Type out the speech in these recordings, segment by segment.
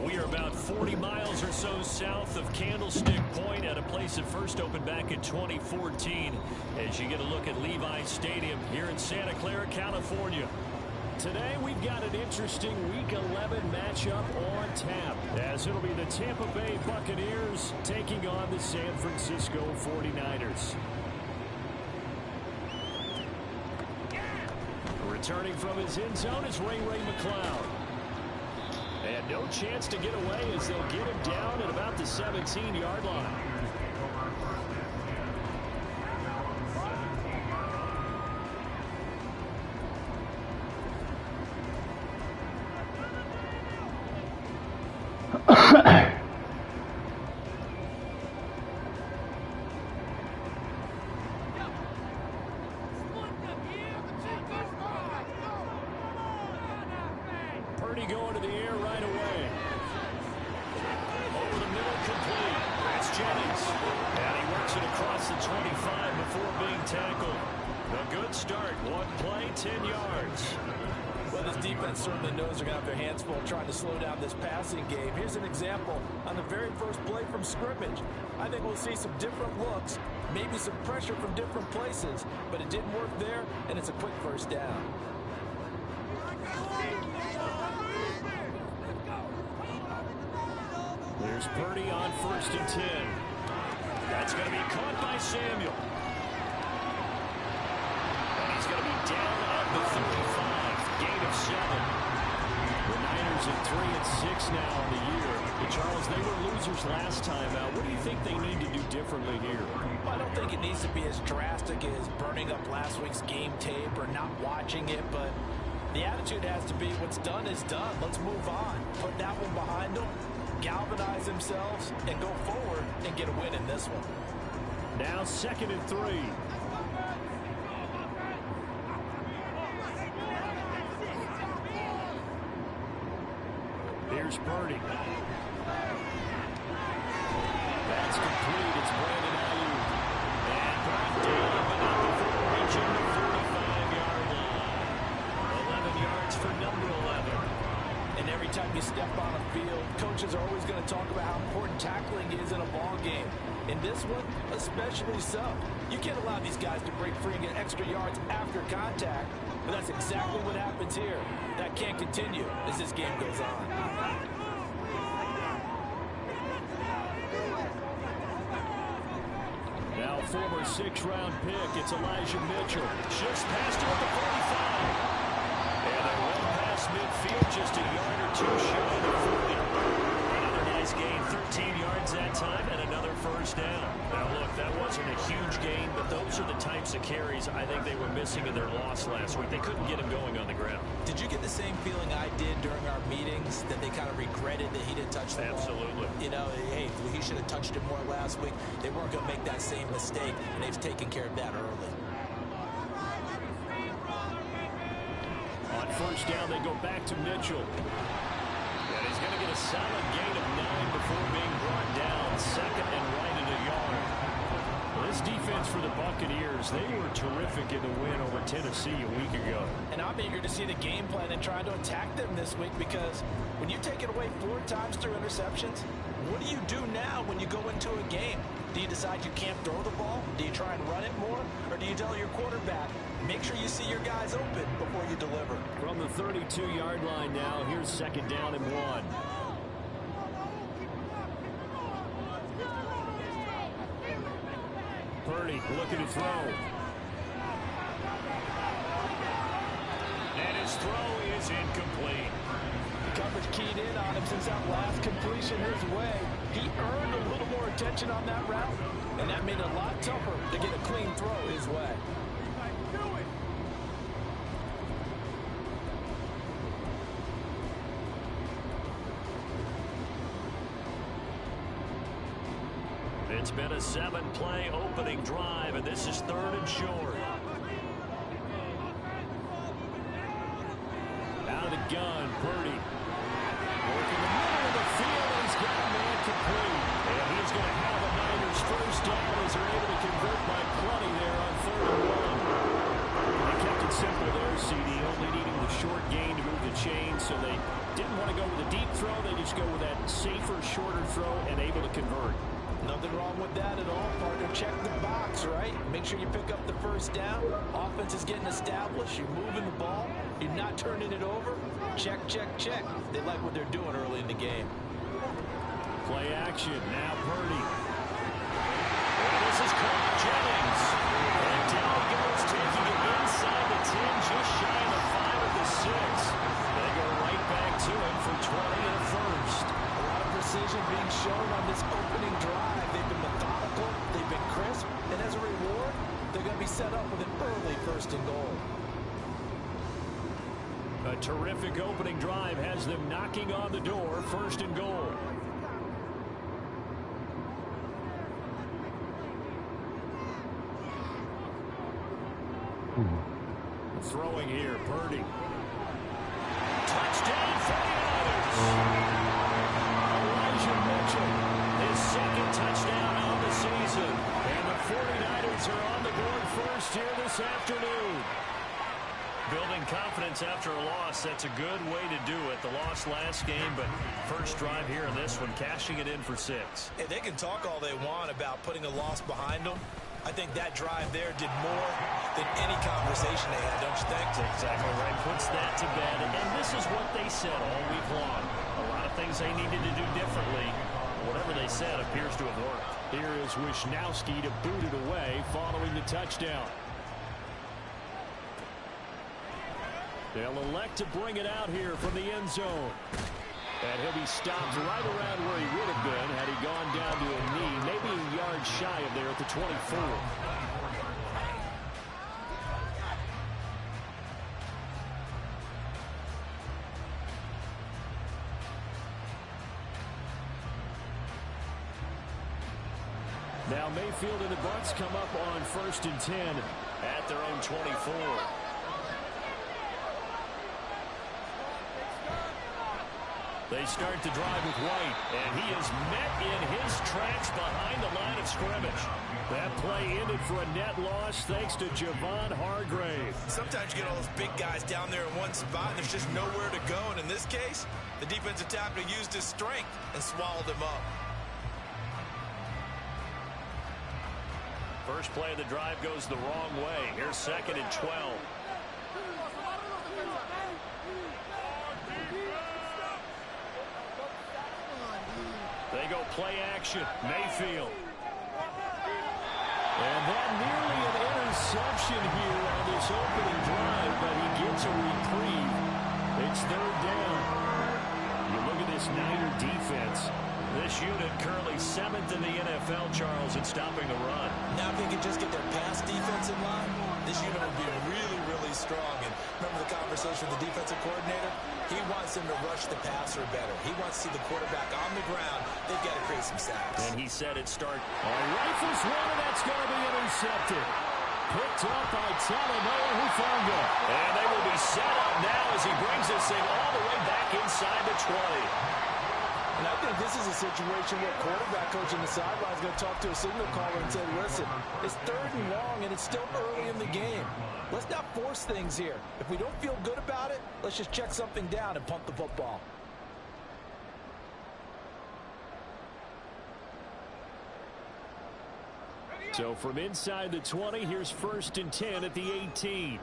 We are about 40 miles or so south of Candlestick Point at a place that first opened back in 2014 as you get a look at Levi Stadium here in Santa Clara, California. Today we've got an interesting Week 11 matchup on tap as it'll be the Tampa Bay Buccaneers taking on the San Francisco 49ers. Returning from his end zone is Ray McCloud. And no chance to get away as they'll get him down at about the 17-yard line. Going to the air right away. Over the middle, complete. That's Jennings. And he works it across the 25 before being tackled. A good start. One play, 10 yards. Well, this defense certainly knows they're going to have their hands full trying to slow down this passing game. Here's an example on the very first play from scrimmage. I think we'll see some different looks, maybe some pressure from different places, but it didn't work there, and it's a quick first down. There's Purdy on 1st and 10. That's going to be caught by Samuel. And he's going to be down at the 35. Gain of 7. The Niners at 3-6 now on the year. But Charles, they were losers last time out. What do you think they need to do differently here? Well, I don't think it needs to be as drastic as burning up last week's game tape or not watching it, but the attitude has to be what's done is done. Let's move on. Put that one behind them. Galvanize themselves and go forward and get a win in this one. Now 2nd and 3. Here's Purdy. That's complete. It's Brandon Ayuk. And brought down, but not before reaching the 45-yard line. 11 yards for number 11. And every time you step on a field, coaches are always going to talk about how important tackling is in a ball game. In this one, especially so. You can't allow these guys to break free and get extra yards after contact, but that's exactly what happens here. That can't continue as this game goes on. Now former 6th-round pick, it's Elijah Mitchell. Just past him at the 45. And they run past midfield, just a yard or two shy of the 40. Another nice gain, 13 yards that time, and another first down. Now, look, that wasn't a huge gain, but those are the types of carries I think they were missing in their loss last week. They couldn't get him going on the ground. Did you get the same feeling I did during our meetings, that they kind of regretted that he didn't touch the ball? Absolutely. You know, hey, he should have touched it more last week. They weren't going to make that same mistake, and they've taken care of that early. On first down, they go back to Mitchell. And he's going to get a solid gain of 9 before being brought down. 2nd and right at a yard. Well, this defense for the Buccaneers, they were terrific in the win over Tennessee a week ago. And I'm eager to see the game plan and try to attack them this week, because when you take it away 4 times through interceptions, what do you do now when you go into a game? Do you decide you can't throw the ball? Do you try and run it more? Or do you tell your quarterback, make sure you see your guys open before you deliver? From the 32-yard line now, here's 2nd down and 1. Purdy looking to throw. And his throw is incomplete. The coverage keyed in on him since that last completion his way. He earned a little more attention on that route, and that made it a lot tougher to get a clean throw his way. It's been a 7-play opening drive, and this is 3rd and short. Out of the gun, Purdy. Working the middle of the field, he's got a man complete. And he's going to have the Niners first down as they're able to convert by plenty there on 3rd and 1. They kept it simple there, CD, only needing the short gain to move the chain, so they didn't want to go with a deep throw. They just go with that safer, shorter throw and able to convert. Nothing wrong with that at all, partner. Check the box, right? Make sure you pick up the first down. Offense is getting established. You're moving the ball. You're not turning it over. Check, check, check. They like what they're doing early in the game. Play action. Now Purdy. And this is caught. Jennings. And down he goes, taking it inside the 10, just shy of the 5 of the 6. They go right back to him for 20 and a first. A lot of precision being shown on this opening drive. They've been methodical. They've been crisp. And as a reward, they're going to be set up with an early first and goal. A terrific opening drive has them knocking on the door, first and goal. Throwing here, Purdy. Touchdown, 49ers. Elijah Mitchell, his second touchdown on the season. And the 49ers are on the board first here this afternoon. Building confidence after a loss, that's a good way to do it. The loss last game, but first drive here in this one, cashing it in for 6. Hey, they can talk all they want about putting a loss behind them. I think that drive there did more than any conversation they had, don't you think? That's exactly right. Puts that to bed. And this is what they said all week long. A lot of things they needed to do differently. Whatever they said appears to have worked. Here is Wisnowski to boot it away following the touchdown. They'll elect to bring it out here from the end zone. And he'll be stopped right around where he would have been had he gone down to a knee, maybe a yard shy of there at the 24. Now Mayfield and the Bucs come up on 1st and 10 at their own 24. They start the drive with White, and he is met in his tracks behind the line of scrimmage. That play ended for a net loss thanks to Javon Hargrave. Sometimes you get all those big guys down there in one spot, and there's just nowhere to go. And in this case, the defensive tackle used his strength and swallowed him up. First play of the drive goes the wrong way. Here's 2nd and 12. They go play action. Mayfield. And that nearly an interception here on this opening drive, but he gets a reprieve. It's 3rd down. You look at this Niner defense. This unit currently 7th in the NFL, Charles, in stopping the run. Now if they can just get their pass defense in line, this unit will be really, really strong. And remember the conversation with the defensive coordinator? He wants them to rush the passer better. He wants to see the quarterback on the ground. They've got to create some sacks. And he said it start. Rifles one, and that's going to be intercepted. Picked up by Talanoa Hufanga. And they will be set up now as he brings this thing all the way back inside the 20. And I think this is a situation where quarterback coach on the sideline is going to talk to a signal caller and say, listen, it's 3rd and long, and it's still early in the game. Let's not force things here. If we don't feel good about it, let's just check something down and punt the football. So from inside the 20, here's 1st and 10 at the 18.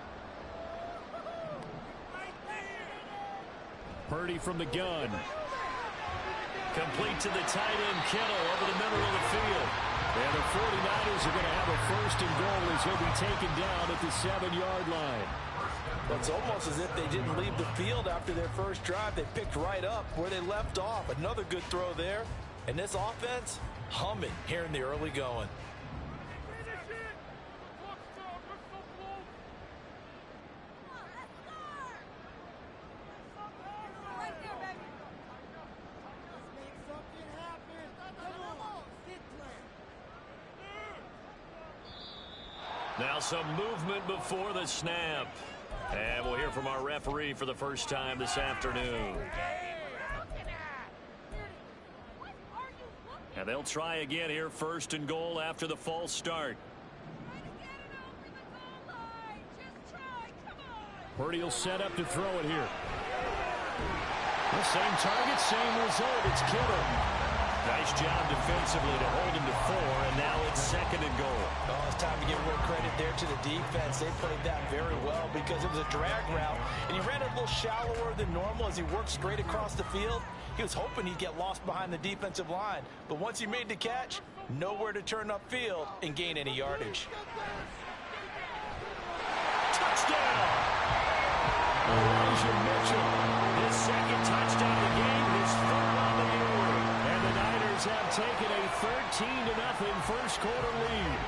Purdy from the gun. Complete to the tight end, Kittle, over the middle of the field. And the 49ers are going to have a 1st and goal as he'll be taken down at the 7-yard line. Well, it's almost as if they didn't leave the field after their first drive. They picked right up where they left off. Another good throw there. And this offense, humming here in the early going. Now some movement before the snap. And we'll hear from our referee for the first time this afternoon. And they'll try again here, 1st and goal after the false start. Purdy will set up to throw it here. The same target, same result. It's Kittle. Nice job defensively to hold him to 4, and now it's 2nd and goal. Oh, it's time to give real credit there to the defense. They played that very well because it was a drag route, and he ran it a little shallower than normal as he worked straight across the field. He was hoping he'd get lost behind the defensive line, but once he made the catch, nowhere to turn upfield and gain any yardage. Touchdown! Elijah Mitchell, his 2nd touchdown of the game, his 3rd on the year. And the Niners have taken a 13-0 first quarter lead.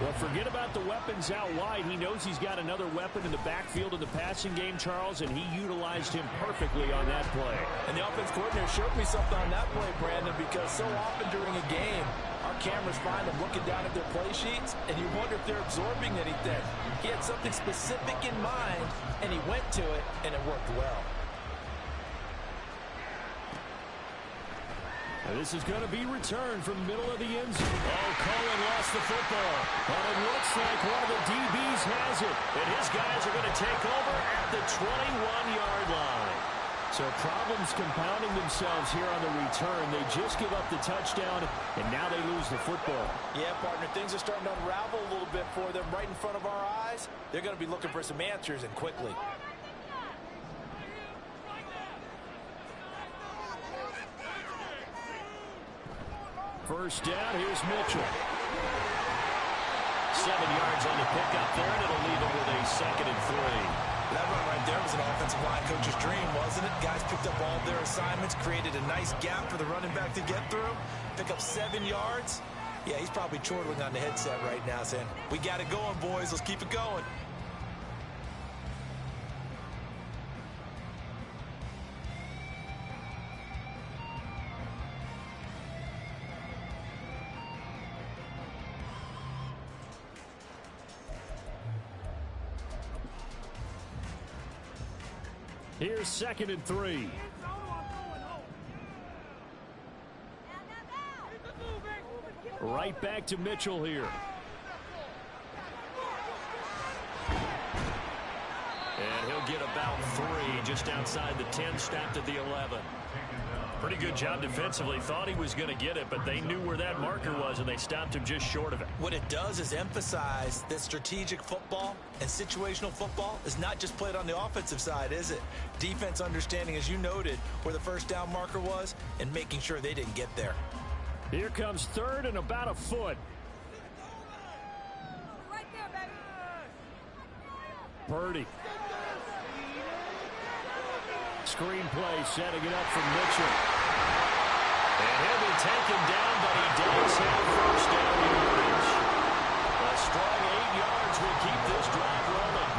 Well, forget about the weapons out wide. He knows he's got another weapon in the backfield in the passing game, Charles, and he utilized him perfectly on that play. And the offense coordinator showed me something on that play, Brandon, because so often during a game, our cameras find them looking down at their play sheets, and you wonder if they're absorbing anything. He had something specific in mind, and he went to it, and it worked well. And this is going to be returned from the middle of the end zone. Oh, Cohen lost the football. But it looks like one of the DBs has it. And his guys are going to take over at the 21-yard line. So problems compounding themselves here on the return. They just give up the touchdown, and now they lose the football. Yeah, partner, things are starting to unravel a little bit for them right in front of our eyes. They're going to be looking for some answers, and quickly. First down, here's Mitchell. 7 yards on the pickup there, and it'll leave him with a 2nd and 3. That run right there was an offensive line coach's dream, wasn't it? Guys picked up all their assignments, created a nice gap for the running back to get through, pick up 7 yards. Yeah, he's probably chortling on the headset right now saying, we got it going, boys. Let's keep it going. Here's 2nd and 3. Right back to Mitchell here. And he'll get about 3 just outside the 10, stopped at the 11. Pretty good job defensively. Thought he was going to get it, but they knew where that marker was, and they stopped him just short of it. What it does is emphasize that strategic football and situational football is not just played on the offensive side, is it? Defense understanding, as you noted, where the first down marker was and making sure they didn't get there. Here comes 3rd and about a foot. Right there, baby. Purdy. Screen play, setting it up for Mitchell. And he'll be taken down, but he does have first down yardage. A strong 8 yards will keep this drive rolling.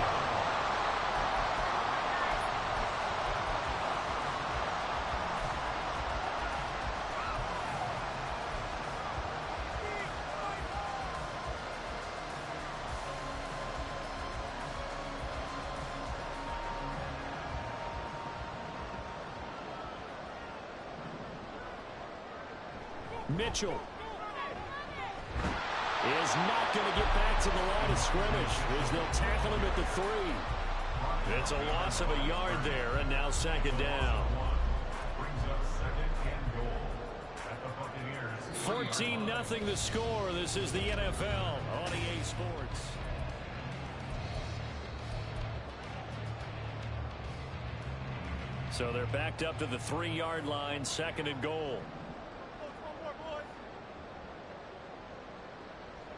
Mitchell is not going to get back to the line of scrimmage as they'll tackle him at the 3. It's a loss of a yard there, and now 2nd down. 14-0 the score. This is the NFL on EA Sports. So they're backed up to the 3-yard line, 2nd and goal.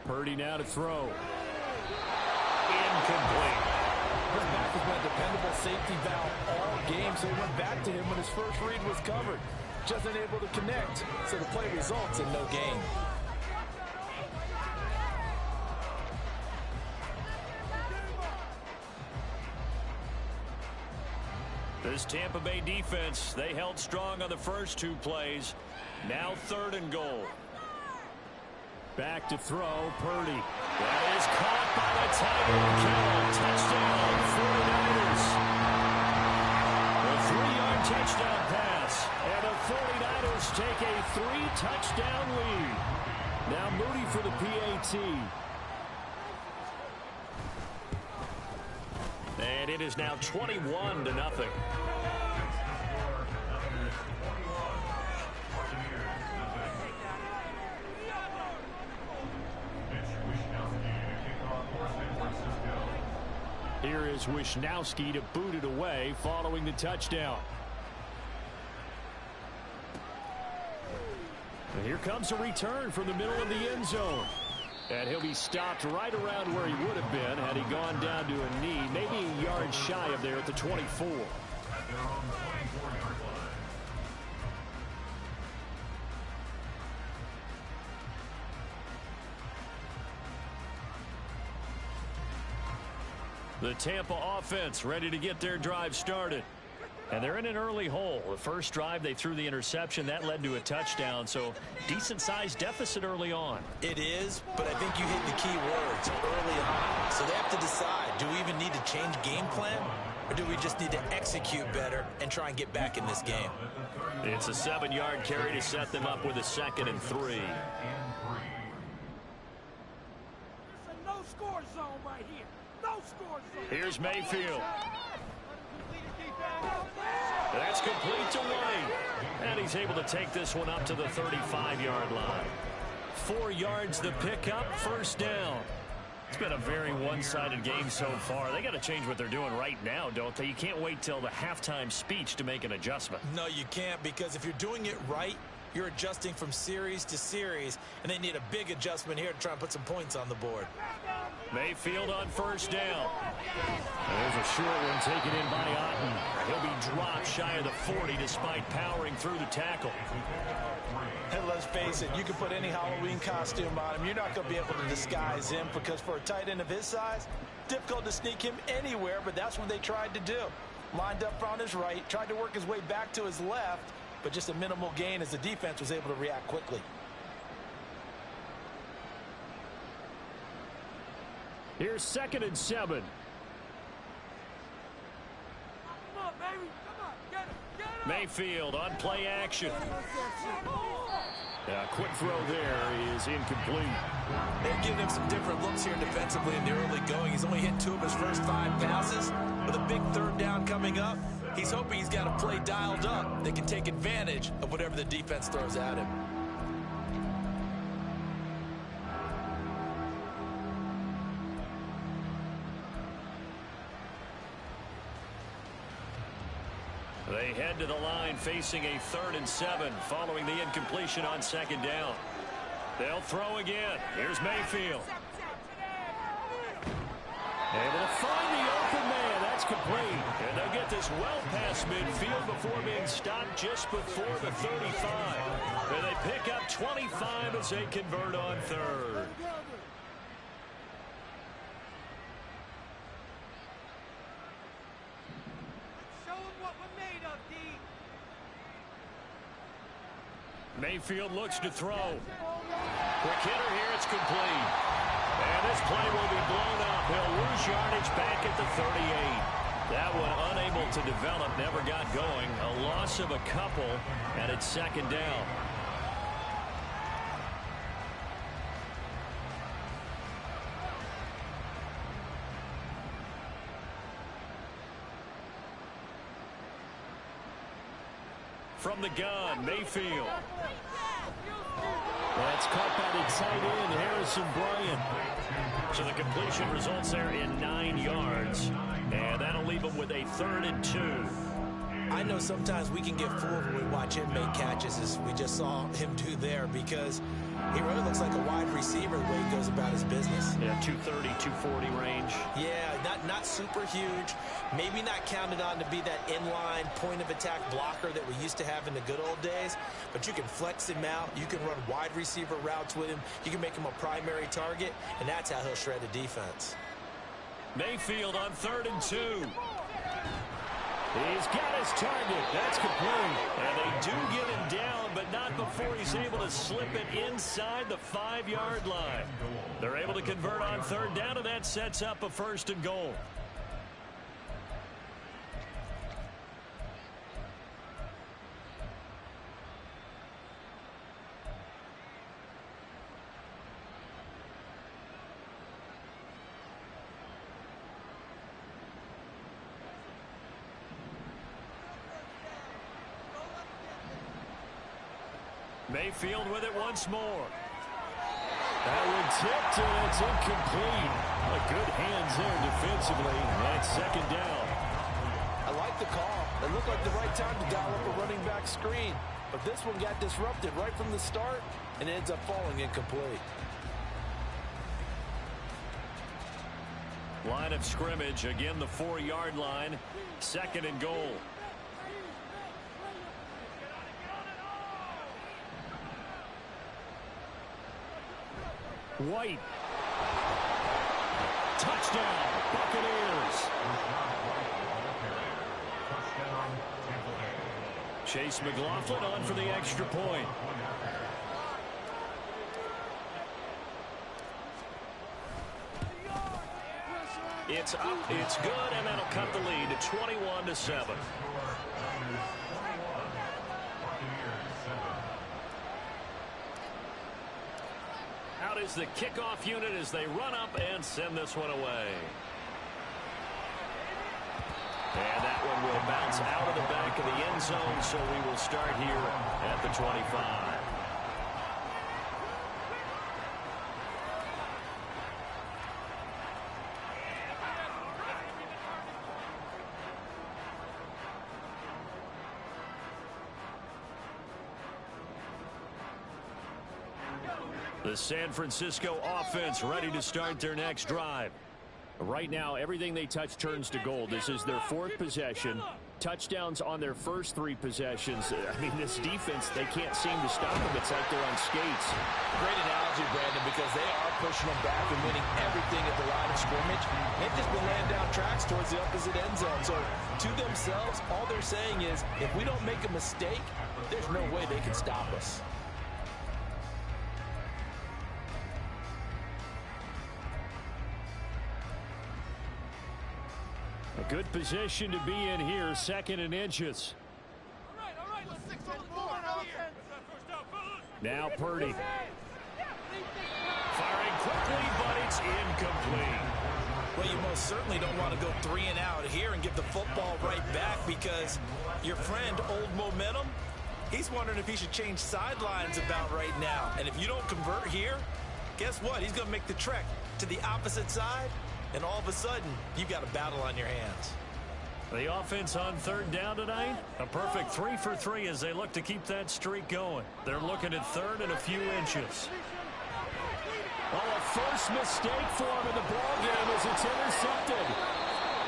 Purdy now to throw. Incomplete. His back has been a dependable safety valve all game, so he went back to him when his first read was covered. Just unable to connect, so the play results in no gain. This Tampa Bay defense, they held strong on the first 2 plays. Now 3rd and goal. Back to throw, Purdy. That is caught by the tight end, Kittle. Touchdown, 49ers. A 3-yard touchdown pass. And the 49ers take a 3-touchdown lead. Now Moody for the PAT. And it is now 21-0. Here is Wishnowski to boot it away following the touchdown. And here comes a return from the middle of the end zone. And he'll be stopped right around where he would have been had he gone down to a knee, maybe a yard shy of there at the 24. The Tampa offense ready to get their drive started. And they're in an early hole. The first drive, they threw the interception. That led to a touchdown, so decent-sized deficit early on. It is, but I think you hit the key words early on. So they have to decide, do we even need to change game plan, or do we just need to execute better and try and get back in this game? It's a 7-yard carry to set them up with a 2nd and 3. It's a no-score zone right here. No-score zone. Here's Mayfield. That's complete to Wayne. And he's able to take this one up to the 35-yard line. 4 yards the pickup, first down. It's been a very one-sided game so far. They got to change what they're doing right now, don't they? You can't wait till the halftime speech to make an adjustment. No, you can't, because if you're doing it right, you're adjusting from series to series, and they need a big adjustment here to try and put some points on the board. Mayfield on first down. There's a short one taken in by Otten. He'll be dropped shy of the 40 despite powering through the tackle. And let's face it, you can put any Halloween costume on him. You're not going to be able to disguise him, because for a tight end of his size, difficult to sneak him anywhere, but that's what they tried to do. Lined up on his right, tried to work his way back to his left, but just a minimal gain as the defense was able to react quickly. Here's 2nd and 7. Come on, baby. Come on. Get him. Get him. Mayfield on play action. Quick throw there is incomplete. They've given him some different looks here defensively in the early going. He's only hit 2 of his first 5 passes. With a big 3rd down coming up, he's hoping he's got a play dialed up that can take advantage of whatever the defense throws at him. They head to the line facing a 3rd and 7 following the incompletion on 2nd down. They'll throw again. Here's Mayfield. Able to find the open man. That's complete. And they'll get this well past midfield before being stopped just before the 35. And they pick up 25 as they convert on 3rd. Mayfield looks to throw. Quick hitter here, it's complete. And this play will be blown up. He'll lose yardage back at the 38. That one unable to develop, never got going. A loss of a couple, and it's 2nd down. From the gun, Mayfield. That's caught by the tight end, Harrison Bryant. So the completion results there in 9 yards. And that'll leave him with a 3rd and 2. I know sometimes we can get fooled when we watch him make catches, as we just saw him do there, because he really looks like a wide receiver the way he goes about his business. Yeah, 230, 240 range. Yeah, not super huge. Maybe not counted on to be that inline point-of-attack blocker that we used to have in the good old days, but you can flex him out. You can run wide receiver routes with him. You can make him a primary target, and that's how he'll shred the defense. Mayfield on 3rd and 2. He's got his target. That's complete. And they do get him down, but not before he's able to slip it inside the 5-yard line. They're able to convert on 3rd down, and that sets up a 1st and goal. Mayfield with it once more. That one tipped, and it's incomplete. Good hands there defensively, and it's second down. I like the call. It looked like the right time to dial up a running back screen. But this one got disrupted right from the start and ends up falling incomplete. Line of scrimmage, again the 4-yard line. Second and goal. White. Touchdown, Buccaneers. Chase McLaughlin on for the extra point. It's up, it's good, and that'll cut the lead to 21-7. Out is the kickoff unit as they run up and send this one away. And that one will bounce out of the back of the end zone, so we will start here at the 25. The San Francisco offense ready to start their next drive. Right now, everything they touch turns to gold. This is their 4th possession. Touchdowns on their first 3 possessions. I mean, this defense, they can't seem to stop them. It's like they're on skates. Great analogy, Brandon, because they are pushing them back and winning everything at the line of scrimmage. They've just been laying down tracks towards the opposite end zone. So, to themselves, all they're saying is, if we don't make a mistake, there's no way they can stop us. A good position to be in here, 2nd and inches. All right, let's 6 on the board here. Now Purdy. Firing quickly, but it's incomplete. Well, you most certainly don't want to go 3 and out here and give the football right back, because your friend, Old Momentum, he's wondering if he should change sidelines about right now. And if you don't convert here, guess what? He's going to make the trek to the opposite side. And all of a sudden, you've got a battle on your hands. The offense on 3rd down tonight, a perfect 3 for 3 as they look to keep that streak going. They're looking at 3rd and a few inches. Oh, a first mistake for him in the ballgame as it's intercepted.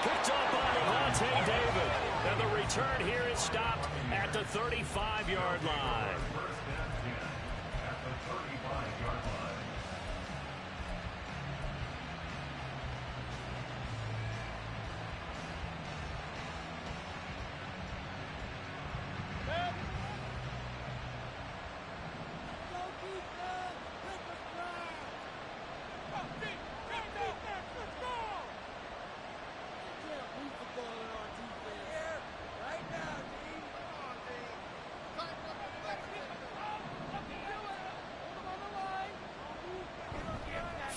Picked up by Levante David. And the return here is stopped at the 35-yard line.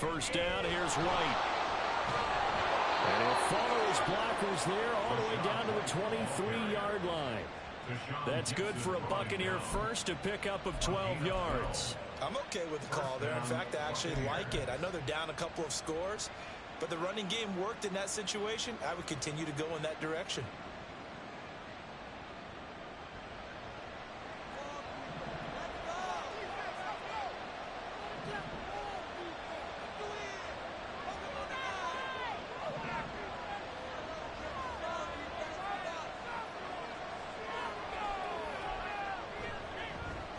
First down, here's White. And he'll follow his blockers there all the way down to the 23-yard line. That's good for a Buccaneer first, a pickup of 12 yards. I'm okay with the call there. In fact, I actually like it. I know they're down a couple of scores, but the running game worked in that situation. I would continue to go in that direction.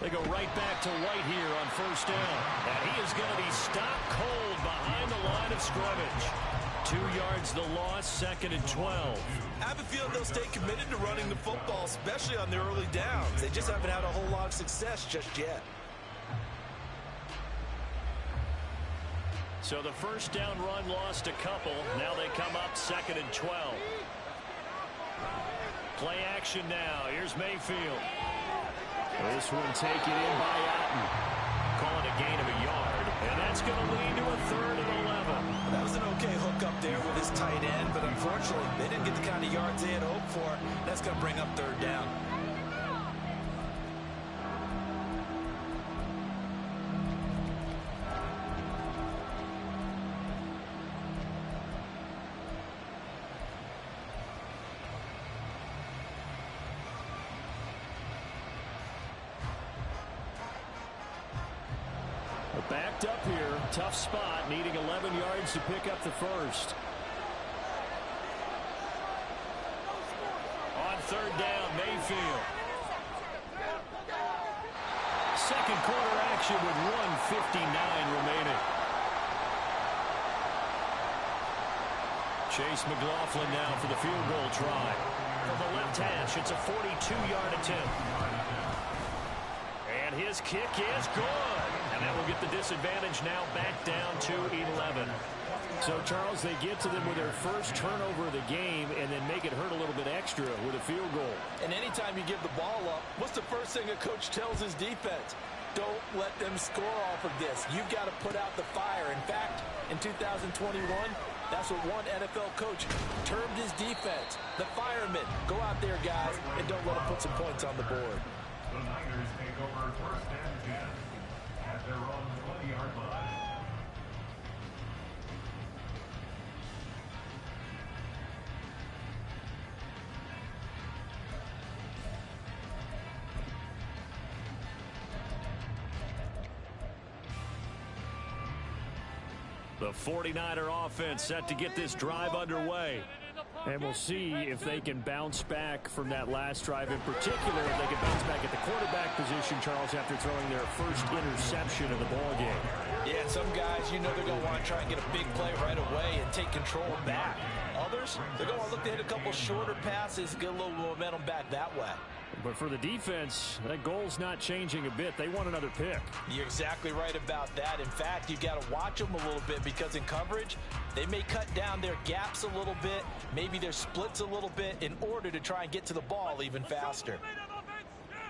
They go right back to White here on first down. And he is going to be stopped cold behind the line of scrimmage. 2 yards the loss, 2nd and 12. I have a feeling they'll stay committed to running the football, especially on their early downs. They just haven't had a whole lot of success just yet. So the first down run lost a couple. Now they come up 2nd and 12. Play action now. Here's Mayfield. This one taken in by Otten. Call it a gain of a yard. And that's going to lead to a 3rd and 11. That was an okay hook up there with his tight end, but unfortunately, they didn't get the kind of yards they had hoped for. That's going to bring up 3rd down. Backed up here, tough spot, needing 11 yards to pick up the first. On third down, Mayfield. Second quarter action with 1:59 remaining. Chase McLaughlin now for the field goal try. From the left hash, it's a 42-yard attempt. And his kick is good. And that will get the disadvantage now back down to 11. So, Charles, they get to them with their first turnover of the game and then make it hurt a little bit extra with a field goal. And anytime you give the ball up, what's the first thing a coach tells his defense? Don't let them score off of this. You've got to put out the fire. In fact, in 2021, that's what one NFL coach termed his defense. The firemen. Go out there, guys, and don't let them put some points on the board. The Niners take over first and 10 at their own 20-yard line. The 49er offense set to get this drive underway. And we'll see if they can bounce back from that last drive, in particular if they can bounce back at the quarterback position, Charles, after throwing their first interception of the ball game. Yeah, some guys, you know they're going to want to try and get a big play right away and take control back. Others, they're going to look to hit a couple shorter passes, get a little momentum back that way. But for the defense, that goal's not changing a bit. They want another pick. You're exactly right about that. In fact, you've got to watch them a little bit because in coverage, they may cut down their gaps a little bit, maybe their splits a little bit in order to try and get to the ball even faster.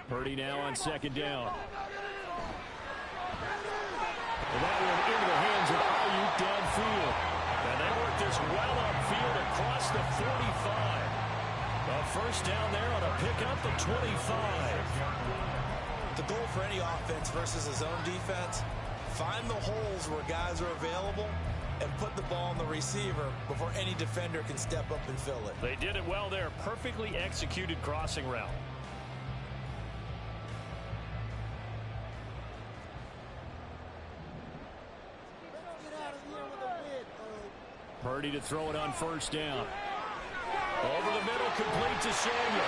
Purdy now on second down. And that one into the hands of Ayuk downfield. And they work this well upfield across the 45. A first down there on a pickup at 25. The goal for any offense versus a zone defense, find the holes where guys are available and put the ball on the receiver before any defender can step up and fill it. They did it well there. Perfectly executed crossing route. Purdy to throw it on first down. Over the middle, complete to Samuel.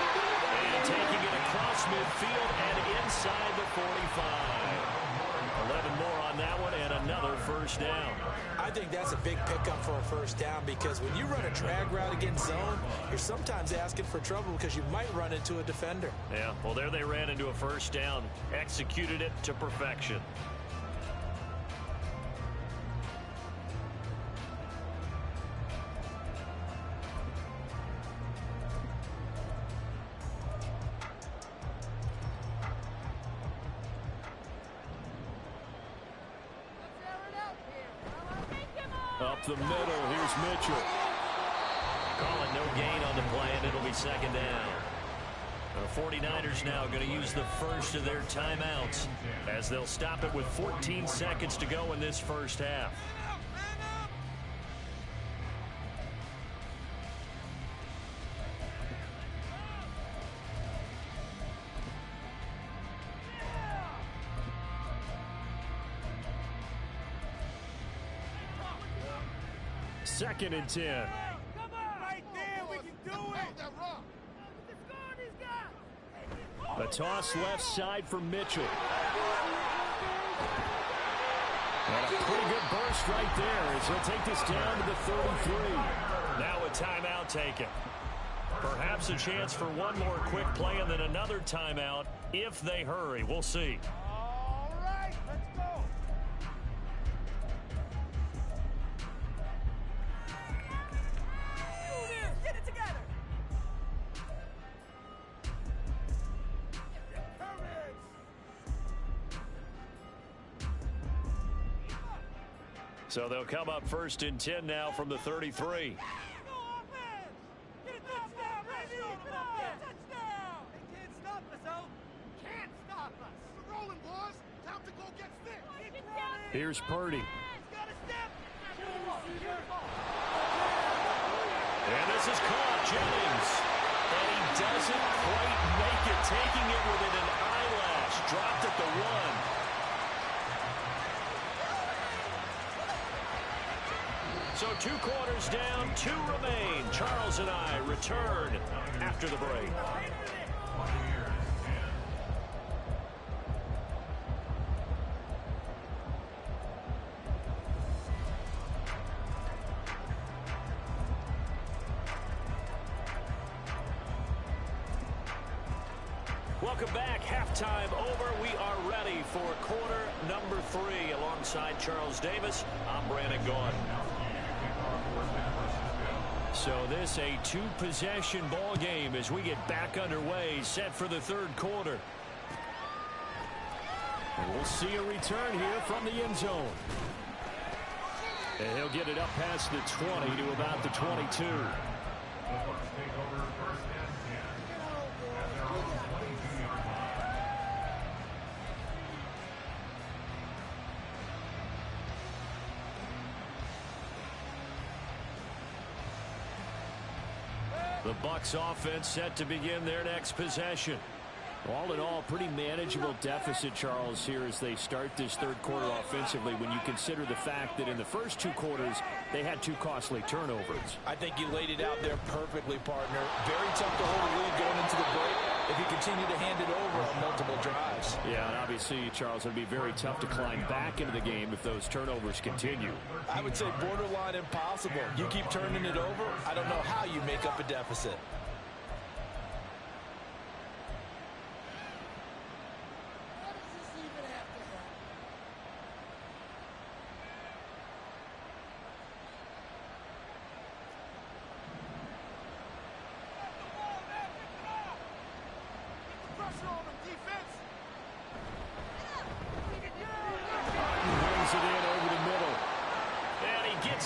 And taking it across midfield and inside the 45. 11 more on that one and another first down. I think that's a big pickup for a first down because when you run a drag route against zone, you're sometimes asking for trouble because you might run into a defender. Yeah, well, there they ran into a first down. Executed it to perfection. Up the middle, here's Mitchell. Calling no gain on the play, and it'll be second down. The 49ers now going to use the first of their timeouts as they'll stop it with 14 seconds to go in this first half. Second and 10. Right there, we can do it. A toss left side for Mitchell. And a pretty good burst right there as he'll take this down to the 33. Now a timeout taken. Perhaps a chance for one more quick play and then another timeout if they hurry. We'll see. All right, let's go. Get it together. So they'll come up first and 10 now from the 33. Here's Purdy. And this is caught, Jennings. And he doesn't quite make it, taking it within an eyelash. Dropped at the 1. So 2 quarters down, 2 remain. Charles and I return after the break. Welcome back. Halftime over. We are ready for quarter number 3. Alongside Charles Davis, I'm Brandon Gaughan. So this a 2-possession ball game as we get back underway, set for the 3rd quarter. And we'll see a return here from the end zone. And he'll get it up past the 20 to about the 22. The Bucs offense set to begin their next possession. All in all, pretty manageable deficit, Charles, here as they start this 3rd quarter offensively when you consider the fact that in the first 2 quarters, they had 2 costly turnovers. I think you laid it out there perfectly, partner. Very tough to hold a lead going into the break if you continue to hand it over on multiple drives. Yeah, and obviously, Charles, it would be very tough to climb back into the game if those turnovers continue. I would say borderline impossible. You keep turning it over, I don't know how you make up a deficit.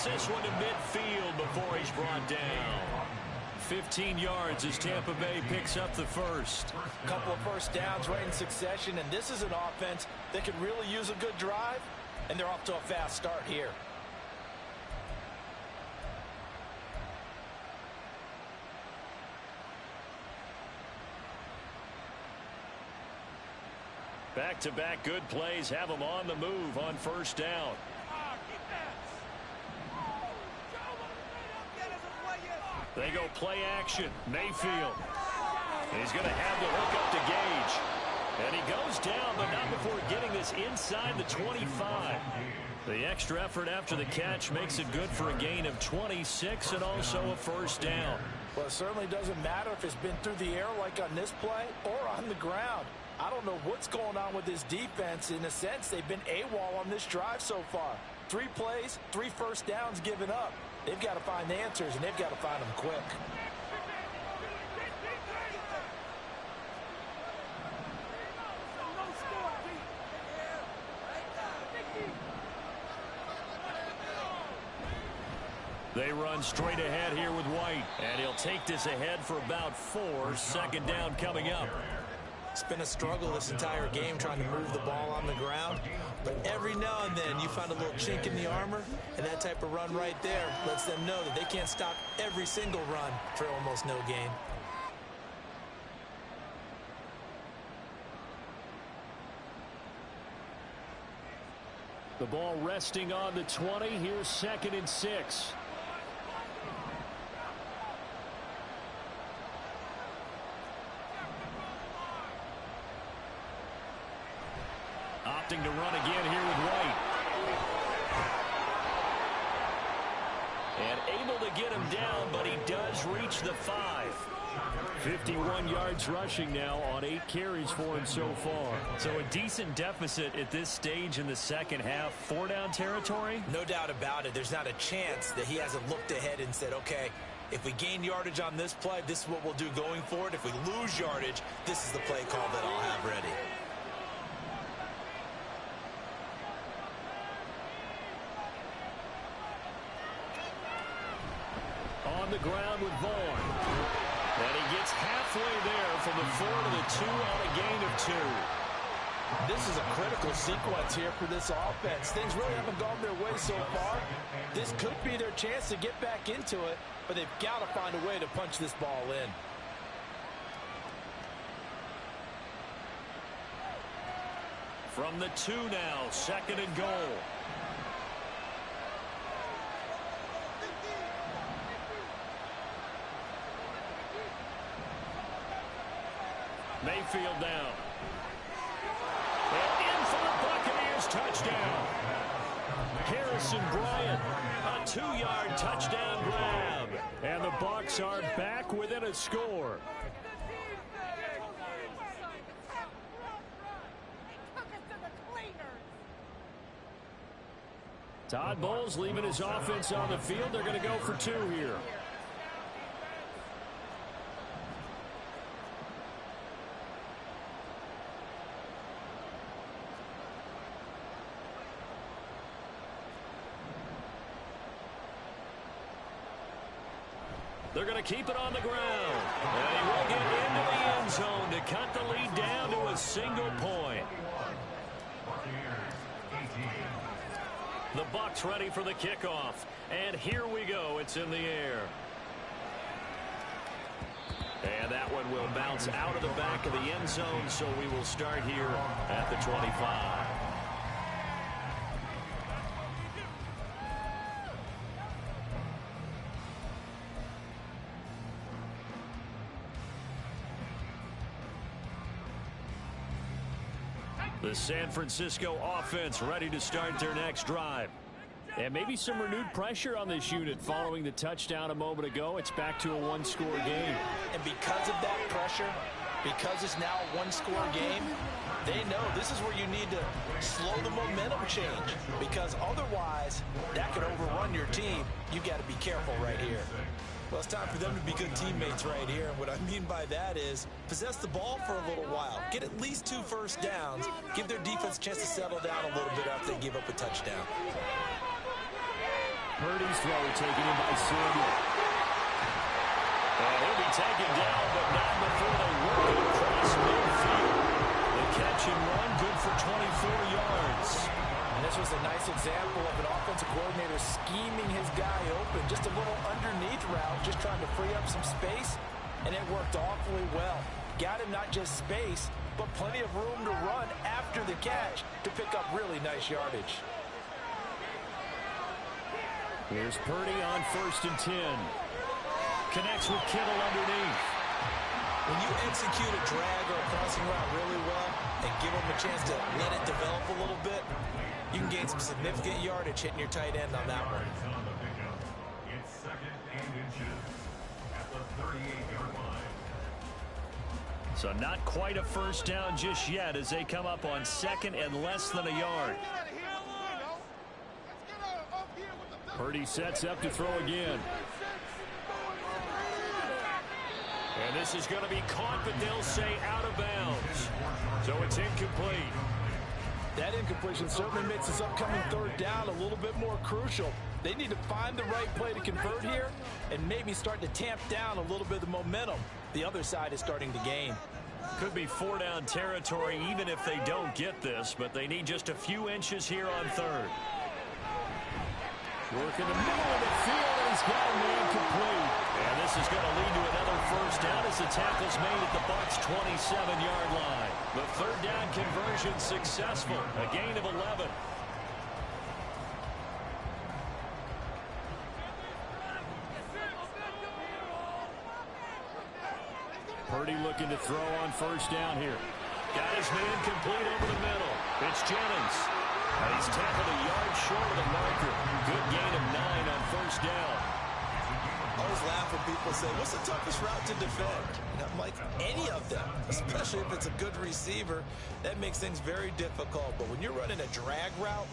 This one to midfield before he's brought down. 15 yards as Tampa Bay picks up the first. A couple of first downs right in succession, and this is an offense that could really use a good drive, and they're off to a fast start here. Back-to-back good plays have them on the move on first down. They go play action. Mayfield. He's going to have the hook up to Gage. And he goes down, but not before getting this inside the 25. The extra effort after the catch makes it good for a gain of 26 and also a first down. Well, it certainly doesn't matter if it's been through the air like on this play or on the ground. I don't know what's going on with this defense. In a sense, they've been AWOL on this drive so far. 3 plays, 3 first downs given up. They've got to find the answers, and they've got to find them quick. They run straight ahead here with White, and he'll take this ahead for about 4. 2nd down coming up. It's been a struggle this entire game trying to move the ball on the ground. But every now and then you find a little chink in the armor, and that type of run right there lets them know that they can't stop every single run for almost no gain. The ball resting on the 20. Here's 2nd and 6. Opting to run again here with White. And able to get him down, but he does reach the 5. 51 yards rushing now on 8 carries for him so far. So a decent deficit at this stage in the second half. 4-down territory? No doubt about it. There's not a chance that he hasn't looked ahead and said, okay, if we gain yardage on this play, this is what we'll do going forward. If we lose yardage, this is the play call that I'll have ready. On the ground with Vaughn. And he gets halfway there from the 4 to the 2 on a gain of 2. This is a critical sequence here for this offense. Things really haven't gone their way so far. This could be their chance to get back into it, but they've got to find a way to punch this ball in. From the 2 now, 2nd and goal. Mayfield now. And in for the Buccaneers touchdown. Harrison Bryant, a 2-yard touchdown grab. And the Bucs are back within a score. Todd Bowles leaving his offense on the field. They're going to go for 2 here. They're going to keep it on the ground. And he will get into the end zone to cut the lead down to a single point. The Bucs ready for the kickoff. And here we go. It's in the air. And that one will bounce out of the back of the end zone, so we will start here at the 25. The San Francisco offense ready to start their next drive. And maybe some renewed pressure on this unit following the touchdown a moment ago. It's back to a 1-score game. And because of that pressure, because it's now a 1-score game, they know this is where you need to slow the momentum change. Because otherwise, that could overrun your team. You got to be careful right here. Well, it's time for them to be good teammates right here. And what I mean by that is possess the ball for a little while. Get at least 2 first downs. Give their defense a chance to settle down a little bit after they give up a touchdown. Purdy's throw taken in by Samuel. And he'll be taken down, but not before they work it across midfield. The catch and run, good for 24 yards. And this was a nice example of an offensive coordinator scheming his guy open. Just a little underneath route, just trying to free up some space, and it worked awfully well. Got him not just space, but plenty of room to run after the catch to pick up really nice yardage. Here's Purdy on 1st and 10. Connects with Kittle underneath. When you execute a drag or a crossing route really well and give them a chance to let it develop a little bit, you can gain some significant yardage hitting your tight end on that one. It's 2nd and inches at the 38-yard line. So not quite a first down just yet as they come up on 2nd and less than a yard. Purdy sets up to throw again. And this is going to be caught, but they'll say out of bounds. So it's incomplete. That incompletion certainly makes this upcoming 3rd down a little bit more crucial. They need to find the right play to convert here and maybe start to tamp down a little bit of the momentum the other side is starting to gain. Could be 4-down territory even if they don't get this, but they need just a few inches here on 3rd. Work in the middle of the field, and he's got a man complete. And this is going to lead to another first down as the tackle's made at the Bucs' 27-yard line. The 3rd down conversion successful, a gain of 11. Purdy looking to throw on 1st down here. Got his man complete over the middle. It's Jennings. And he's tackled a yard short of the marker. Good gain of 9 on 1st down. I always laugh when people say, what's the toughest route to defend? And I'm like, any of them, especially if it's a good receiver. That makes things very difficult. But when you're running a drag route,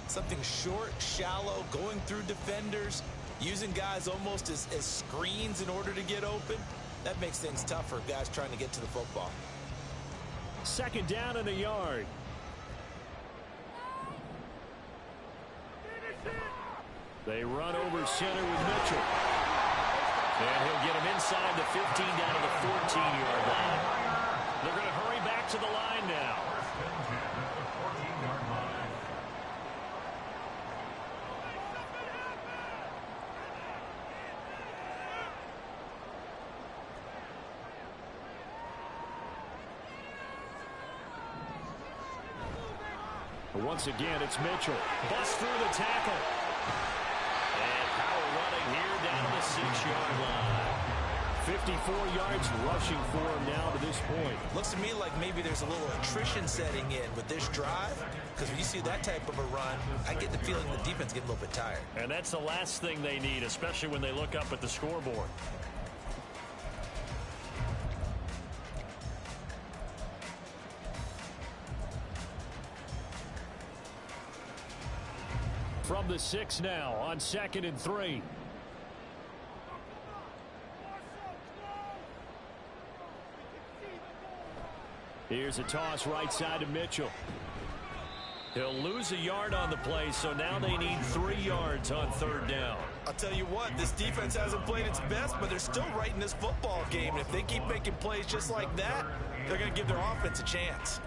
something short, shallow, going through defenders, using guys almost as screens in order to get open, that makes things tough for guys trying to get to the football. 2nd down and a yard. They run over center with Mitchell. And he'll get him inside the 15 down to the 14-yard line. They're going to hurry back to the line now. Once again, it's Mitchell. Busts through the tackle. And power running here down to the 6-yard line. 54 yards rushing for him now to this point. Looks to me like maybe there's a little attrition setting in with this drive, because when you see that type of a run, I get the feeling the defense gets a little bit tired. And that's the last thing they need, especially when they look up at the scoreboard. From the 6 now on 2nd and 3. Here's a toss right side to Mitchell. He'll lose a yard on the play, so now they need 3 yards on 3rd down. I'll tell you what, this defense hasn't played its best, but they're still right in this football game. And if they keep making plays just like that, they're going to give their offense a chance.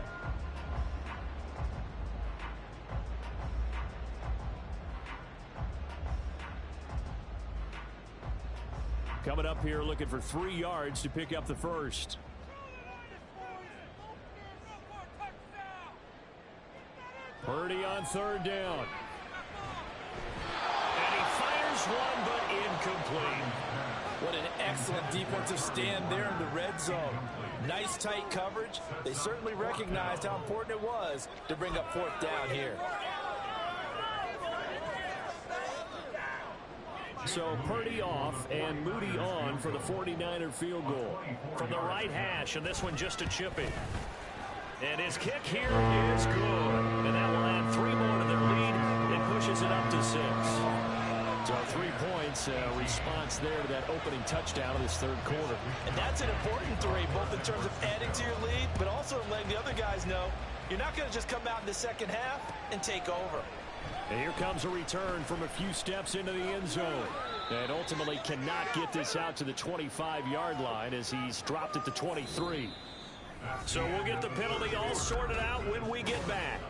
Coming up here looking for 3 yards to pick up the first. Purdy on 3rd down. And he fires one, but incomplete. What an excellent defensive stand there in the red zone. Nice tight coverage. They certainly recognized how important it was to bring up 4th down here. So Purdy off and Moody on for the 49er field goal. From the right hash, and this one just a chippy. And his kick here is good. And that will add 3 more to their lead and pushes it up to 6. So 3 points, response there to that opening touchdown of this 3rd quarter. And that's an important 3, both in terms of adding to your lead, but also letting the other guys know you're not going to just come out in the second half and take over. And here comes a return from a few steps into the end zone. And ultimately cannot get this out to the 25-yard line as he's dropped at the 23. So we'll get the penalty all sorted out when we get back.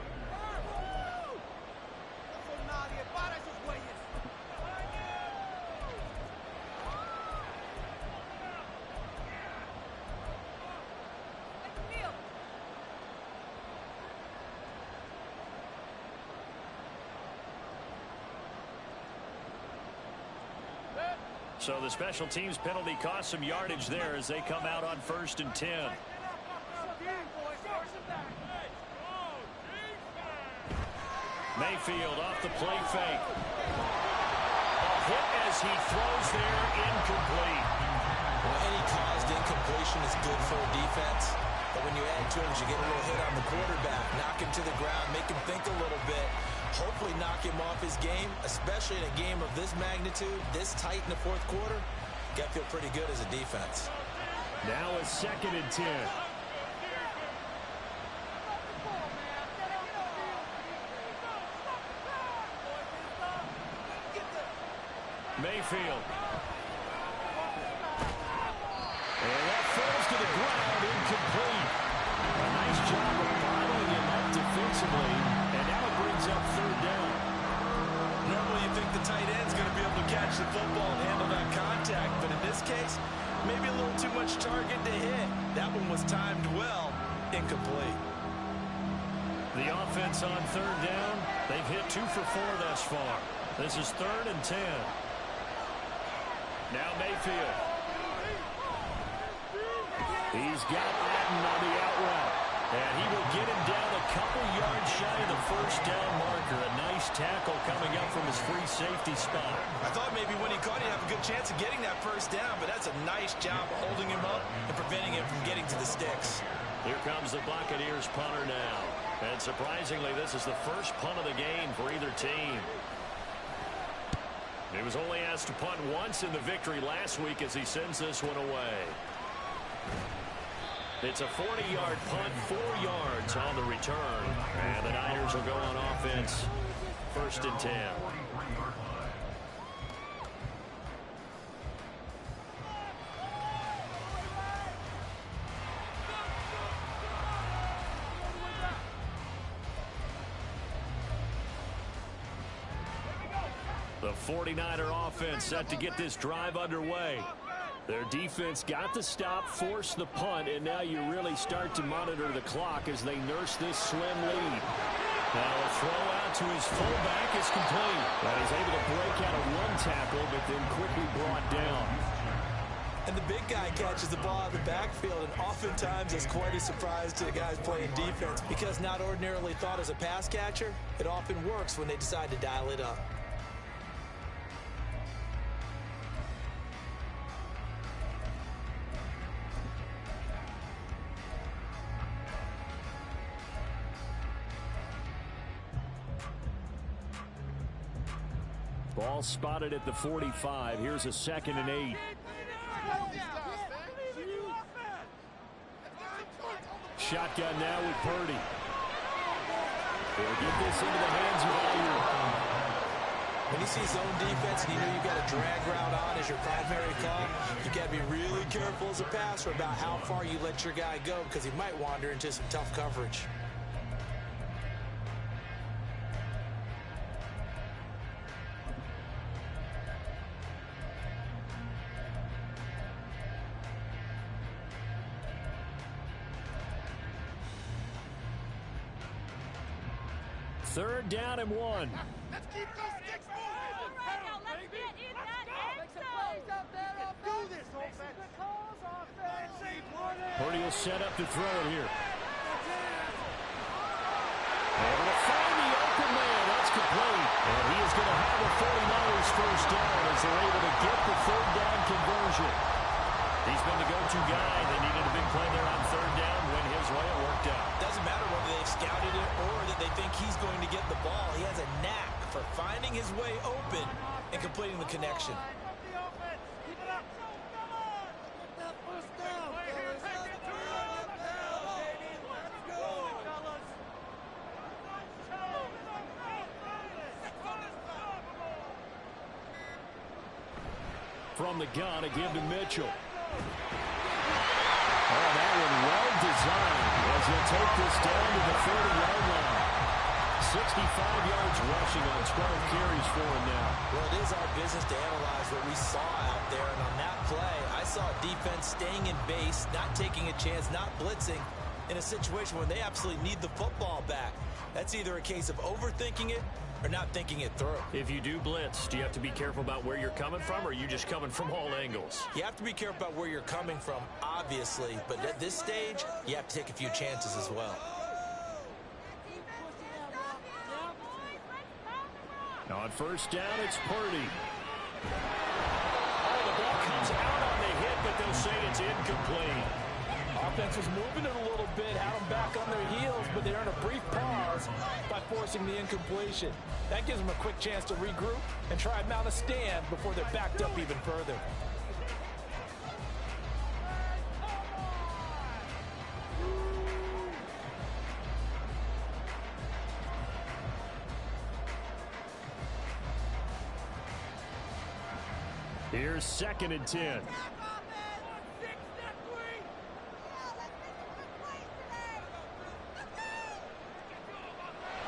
So the special teams penalty cost some yardage there as they come out on 1st and 10. Mayfield off the play fake. A hit as he throws there, incomplete. Well, any caused incompletion is good for a defense. But when you add to it, you get a little hit on the quarterback, knock him to the ground, make him think a little bit, hopefully knock him off his game, especially in a game of this magnitude, this tight in the 4th quarter. Got to feel pretty good as a defense. Now it's 2nd and 10. Mayfield. And that falls to the ground, incomplete. A nice job of bottling him up defensively, and now it brings up 3rd down. Normally you think the tight end's going to be able to catch the football and handle that contact, but in this case, maybe a little too much target to hit. That one was timed well, incomplete. The offense on 3rd down, they've hit 2 for 4 thus far. This is 3rd and 10. Now Mayfield. He's got Madden on the out route. And he will get him down a couple yards shy of the 1st down marker. A nice tackle coming up from his free safety spot. I thought maybe when he caught it, he'd have a good chance of getting that 1st down, but that's a nice job of holding him up and preventing him from getting to the sticks. Here comes the Buccaneers punter now. And surprisingly, this is the first punt of the game for either team. He was only asked to punt once in the victory last week as he sends this one away. It's a 40-yard punt, 4 yards on the return. And the Niners will go on offense, 1st and 10. The 49er offense set to get this drive underway. Their defense got the stop, forced the punt, and now you really start to monitor the clock as they nurse this slim lead. Now a throw out to his fullback is complete. And he's able to break out of 1 tackle, but then quickly brought down. And the big guy catches the ball out of the backfield, and oftentimes it's quite a surprise to the guys playing defense because not ordinarily thought as a pass catcher, it often works when they decide to dial it up. Ball spotted at the 45. Here's a 2nd and 8. Shotgun now with Purdy. They'll get this into the hands of Ayuk. When you see zone defense and you know you've got a drag route on as your primary call, you've got to be really careful as a passer about how far you let your guy go because he might wander into some tough coverage. Third down and 1. Let's keep those sticks moving. All right, now let's get in that end zone. Do this, offense. Purdy will set up to throw it here. Able to find the open man. That's complete. And he is going to have a 49ers first down as they're able to get the third down conversion. He's been the go-to guy. They needed a big play there on third down. Went his way. It worked out. Doesn't matter whether they've scouted it or that they think he's going to get the ball. He has a knack for finding his way open and completing the connection. From the gun, a give to Mitchell. Oh, that one well designed as he'll take this down to the 30-yard line. 65 yards rushing on 12 carries for him now. Well, it is our business to analyze what we saw out there. And on that play, I saw defense staying in base, not taking a chance, not blitzing in a situation where they absolutely need the football back. That's either a case of overthinking it or not thinking it through. If you do blitz, do you have to be careful about where you're coming from, or are you just coming from all angles? You have to be careful about where you're coming from, obviously, but at this stage, you have to take a few chances as well. On first down, it's Purdy. Oh, the ball comes out on the hit, but they'll say it's incomplete. Offense was moving it a little bit, had them back on their heels, but they earned a brief pause by forcing the incompletion. That gives them a quick chance to regroup and try and mount a stand before they're backed up even further. Here's 2nd and 10.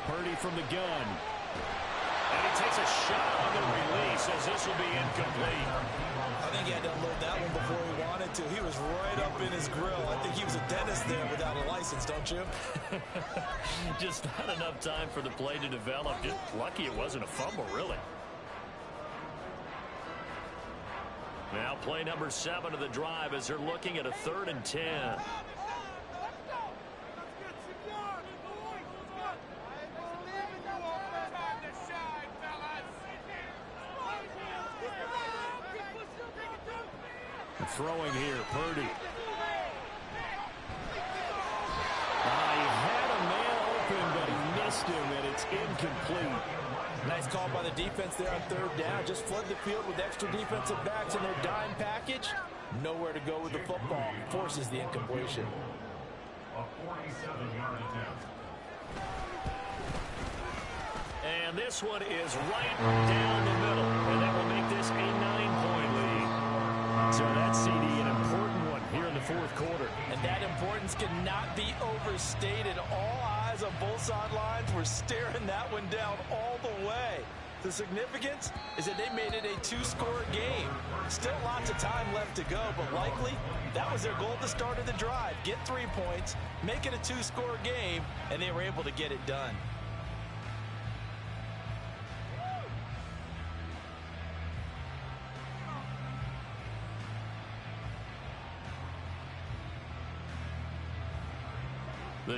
Purdy from the gun. And he takes a shot on the release as this will be incomplete. I think he had to unload that one before he wanted to. He was right up in his grill. I think he was a dentist there without a license, don't you? Just not enough time for the play to develop. Just lucky it wasn't a fumble, really. Now play number 7 of the drive as they're looking at a 3rd and 10. Throwing here, Purdy. He had a man open, but he missed him, and it's incomplete. Nice call by the defense there on 3rd down. Just flood the field with extra defensive backs in their dime package. Nowhere to go with the football. Forces the incompletion. A 47-yard attempt. And this one is right down the middle, and that will make this a 9-point lead. So that's, CD, an important one here in the 4th quarter. And that importance cannot be overstated. All eyes on both sidelines were staring that one down all the way. The significance is that they made it a 2-score game. Still lots of time left to go, but likely that was their goal at the start of the drive. Get 3 points, make it a 2-score game, and they were able to get it done.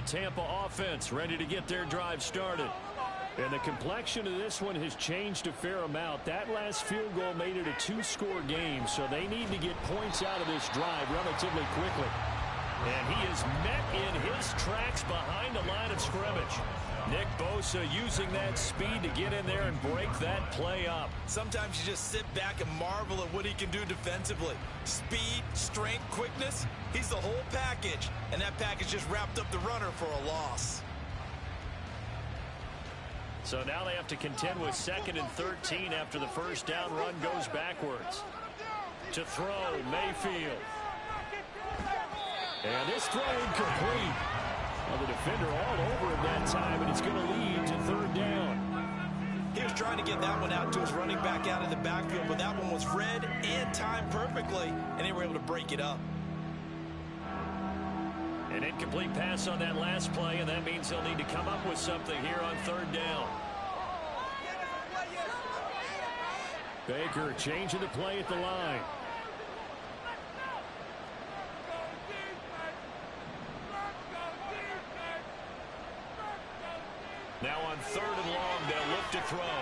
Tampa offense ready to get their drive started. And the complexion of this one has changed a fair amount. That last field goal made it a two-score game, so they need to get points out of this drive relatively quickly. And he is met in his tracks behind the line of scrimmage. Nick Bosa using that speed to get in there and break that play up. Sometimes you just sit back and marvel at what he can do defensively. Speed, strength, quickness, he's the whole package. And that package just wrapped up the runner for a loss. So now they have to contend with 2nd and 13 after the first down run goes backwards. To throw, Mayfield. And this throw incomplete. Well, the defender all over him that time, and it's going to lead to 3rd down. He was trying to get that one out to his running back out of the backfield, but that one was read and timed perfectly, and they were able to break it up. An incomplete pass on that last play, and that means they'll need to come up with something here on 3rd down. Baker changing the play at the line. Now on 3rd and long, they'll look to throw.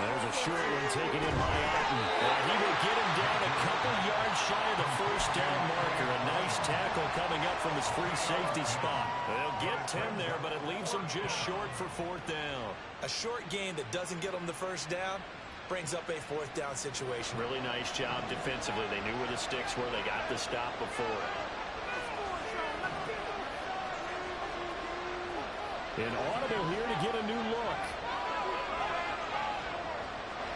There's a short one taken in by Otten. And he will get him down a couple yards shy of the first down marker. A nice tackle coming up from his free safety spot. They'll get 10 there, but it leaves them just short for 4th down. A short gain that doesn't get them the first down brings up a 4th down situation. Really nice job defensively. They knew where the sticks were. They got the stop before. An audible here to get a new look.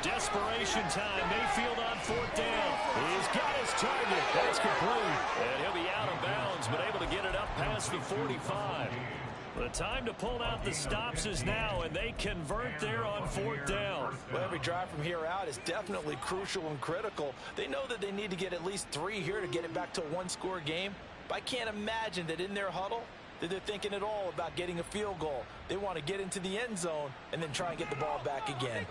Desperation time. Mayfield on 4th down. He's got his target. That's complete. And he'll be out of bounds, but able to get it up past the 45. The time to pull out the stops is now, and they convert there on 4th down. Well, every drive from here out is definitely crucial and critical. They know that they need to get at least 3 here to get it back to a one-score game. But I can't imagine that in their huddle that they're thinking at all about getting a field goal. They want to get into the end zone and then try and get the ball back again.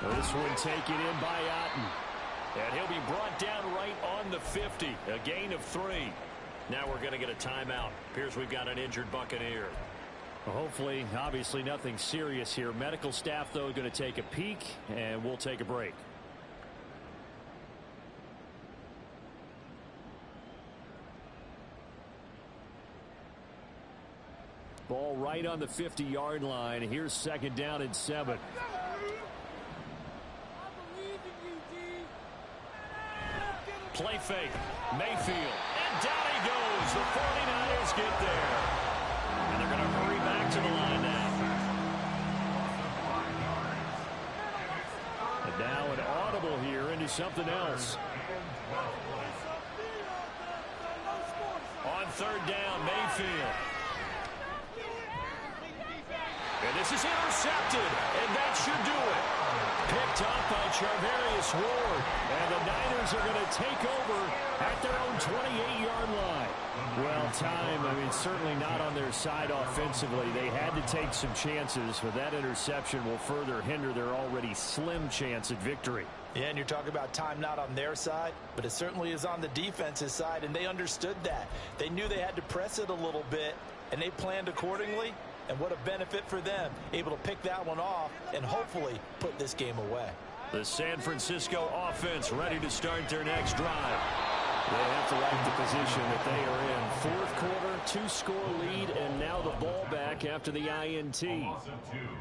This one taken in by Otten. And he'll be brought down right on the 50. A gain of 3. Now we're going to get a timeout. Appears we've got an injured Buccaneer. Well, hopefully, obviously nothing serious here. Medical staff, though, going to take a peek, and we'll take a break. Ball right on the 50-yard line. Here's 2nd down and 7. Play fake. Mayfield. And down he goes. The 49ers get there. And they're going to hurry back to the line now. And now an audible here into something else. On 3rd down, Mayfield. And this is intercepted. And that should do it. Picked up by Charvarius Ward. And the Niners are going to take over at their own 28-yard line. Well, certainly not on their side offensively. They had to take some chances, but that interception will further hinder their already slim chance at victory. Yeah, and you're talking about time not on their side, but it certainly is on the defense's side, and they understood that. They knew they had to press it a little bit, and they planned accordingly. And what a benefit for them, able to pick that one off and hopefully put this game away. The San Francisco offense ready to start their next drive. They have to like the position that they are in. Fourth quarter, 2-score lead, and now the ball back after the INT.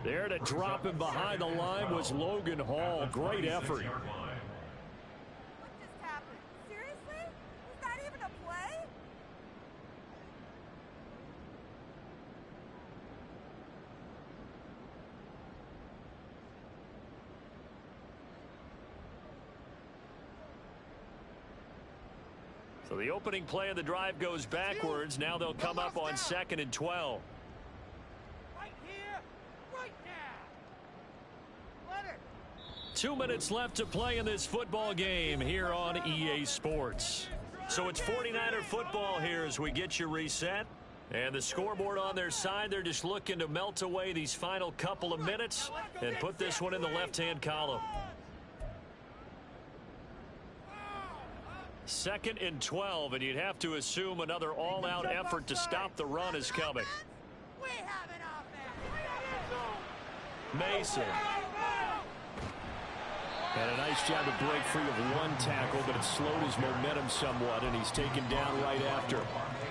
There to drop him behind the line was Logan Hall. Great effort. What just happened? Seriously? Was that even a play? So the opening play of the drive goes backwards. Now they'll come up on 2nd and 12. Right here, right now. Let it. 2 minutes left to play in this football game here on EA Sports. So it's 49er football here as we get you reset. And the scoreboard on their side, they're just looking to melt away these final couple of minutes and put this one in the left-hand column. 2nd and 12, and you'd have to assume another all-out effort to stop the run is coming. We have an offense. Mason. And a nice job to break free of one tackle, but it slowed his momentum somewhat, and he's taken down right after.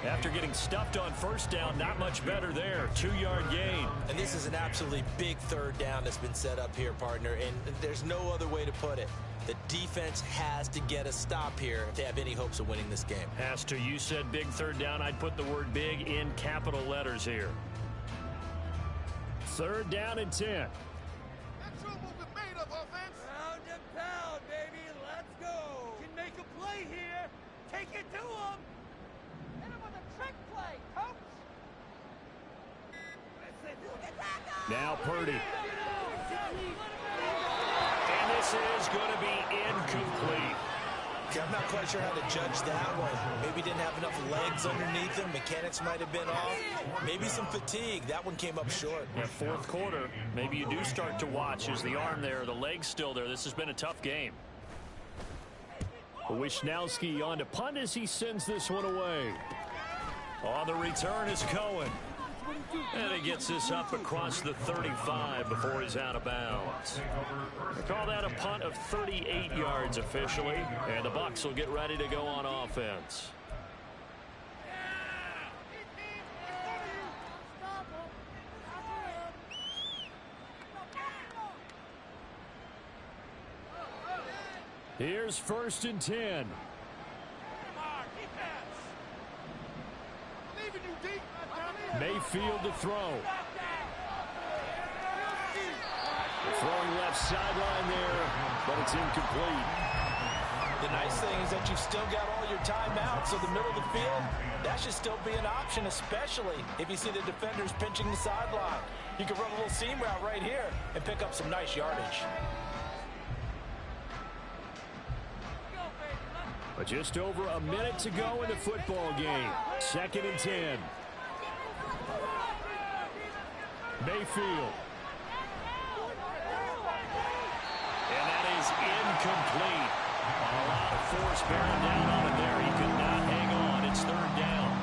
After getting stuffed on first down, not much better there. 2-yard gain. And this is an absolutely big 3rd down that's been set up here, partner, and there's no other way to put it. The defense has to get a stop here if they have any hopes of winning this game. Has to. You said big 3rd down. I'd put the word big in capital letters here. 3rd down and 10. That's what we've made of, offense. Round and pound, baby. Let's go. Can make a play here. Take it to him. Hit him with a trick play, coach. Now Purdy. And this is going to be incomplete. I'm not quite sure how to judge that one. Maybe didn't have enough legs underneath him. Mechanics might have been off. Maybe some fatigue. That one came up short. Yeah, 4th quarter, maybe you do start to watch. Is the arm there, the leg's still there. This has been a tough game. Wishnowski on to punt as he sends this one away. On the return is Cohen. And he gets this up across the 35 before he's out of bounds. They call that a punt of 38 yards officially, and the Bucs will get ready to go on offense. Here's 1st and 10. Mayfield to throw. Throwing left sideline there, but it's incomplete. The nice thing is that you've still got all your timeouts, so the middle of the field, that should still be an option, especially if you see the defenders pinching the sideline. You can run a little seam route right here and pick up some nice yardage. But just over a minute to go in the football game. 2nd and 10. Mayfield. And that is incomplete. A lot of force bearing down on him there. He could not hang on. It's 3rd down.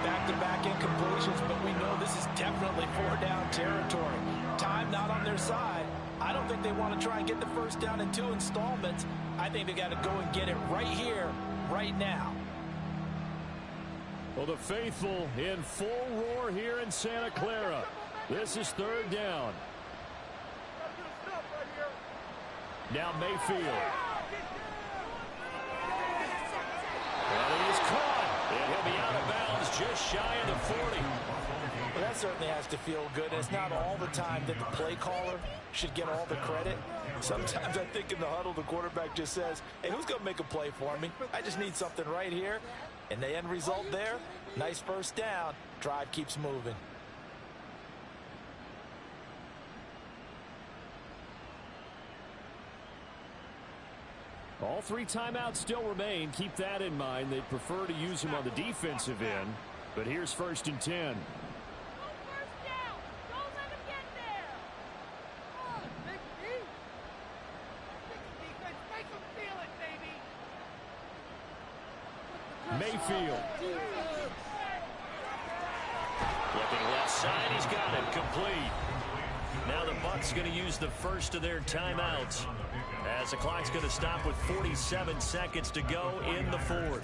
Back-to-back incompletions, but we know this is definitely 4-down territory. Time not on their side. I don't think they want to try and get the 1st down in 2 installments. I think they got to go and get it right here, right now. Well, the faithful in full roar here in Santa Clara. This is 3rd down. Now Mayfield. And he is caught. And he'll be out of bounds just shy of the 40. Well, that certainly has to feel good. It's not all the time that the play caller should get all the credit. Sometimes I think in the huddle, the quarterback just says, hey, who's going to make a play for me? I just need something right here. And the end result there, nice 1st down. Drive keeps moving. All 3 timeouts still remain. Keep that in mind. They'd prefer to use him on the defensive end. But here's 1st and 10. Mayfield. Looking left side, he's got it, complete. Now the Bucs going to use the first of their timeouts as the clock's going to stop with 47 seconds to go in the 4th.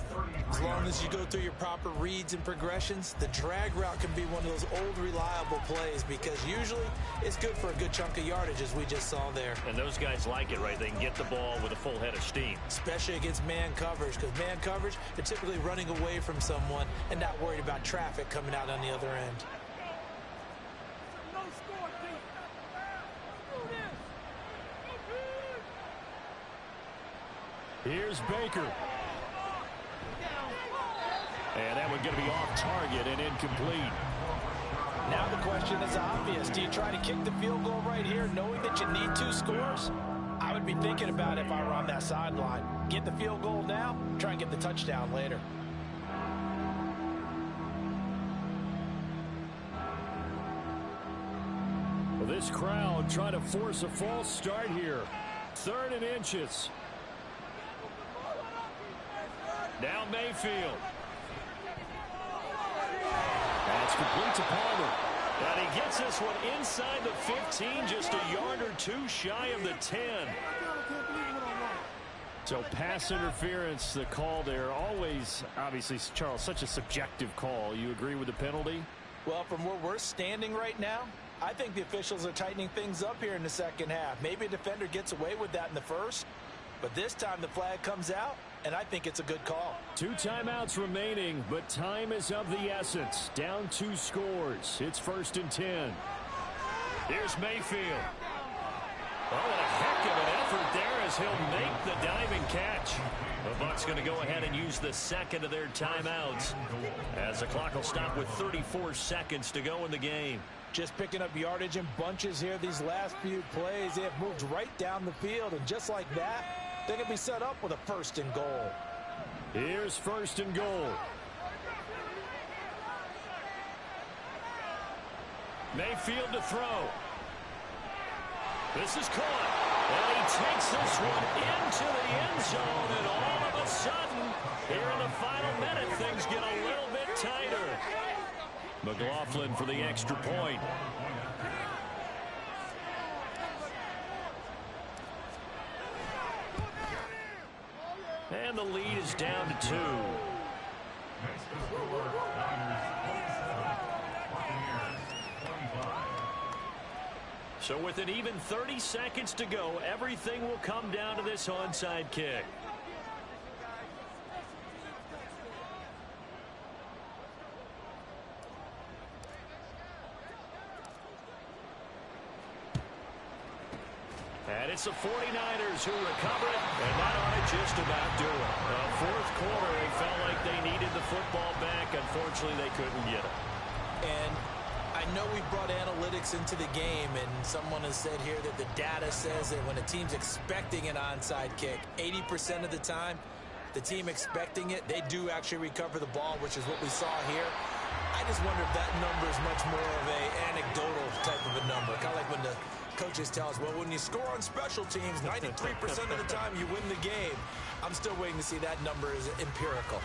As long as you go through your proper reads and progressions, the drag route can be one of those old reliable plays because usually it's good for a good chunk of yardage as we just saw there. And those guys like it, right? They can get the ball with a full head of steam. Especially against man coverage because man coverage, they're typically running away from someone and not worried about traffic coming out on the other end. Here's Baker. And that one's going to be off target and incomplete. Now the question is obvious. Do you try to kick the field goal right here knowing that you need 2 scores? I would be thinking about it if I were on that sideline. Get the field goal now, try and get the touchdown later. This crowd trying to force a false start here. 3rd and inches. Now Mayfield. That's complete to Palmer. And he gets this one inside the 15, just a yard or 2 shy of the 10. So pass interference, the call there. Always, obviously, Charles, such a subjective call. You agree with the penalty? Well, from where we're standing right now, I think the officials are tightening things up here in the second half. Maybe a defender gets away with that in the first, but this time the flag comes out, and I think it's a good call. 2 timeouts remaining, but time is of the essence. Down 2 scores. It's 1st and 10. Here's Mayfield. Oh, and a heck of an effort there as he'll make the diving catch. The Bucs going to go ahead and use the second of their timeouts as the clock will stop with 34 seconds to go in the game. Just picking up yardage in bunches here these last few plays. They have moved right down the field, and just like that, they can be set up with a 1st and goal. Here's 1st and goal. Mayfield to throw. This is caught. And he takes this one into the end zone, and all of a sudden, here in the final minute, things get a little bit tighter. McLaughlin for the extra point. And the lead is down to 2. So with an even 30 seconds to go, everything will come down to this onside kick. And it's the 49ers who recover it, and that ought to just about do it. Fourth quarter, they felt like they needed the football back. Unfortunately, they couldn't get it. And I know we brought analytics into the game, and someone has said here that the data says that when a team's expecting an onside kick, 80% of the time, the team expecting it, they do actually recover the ball, which is what we saw here. I just wonder if that number is much more of an anecdotal type of a number, kind of like when the coaches tell us, well, when you score on special teams, 93% of the time you win the game. I'm still waiting to see that number is empirical.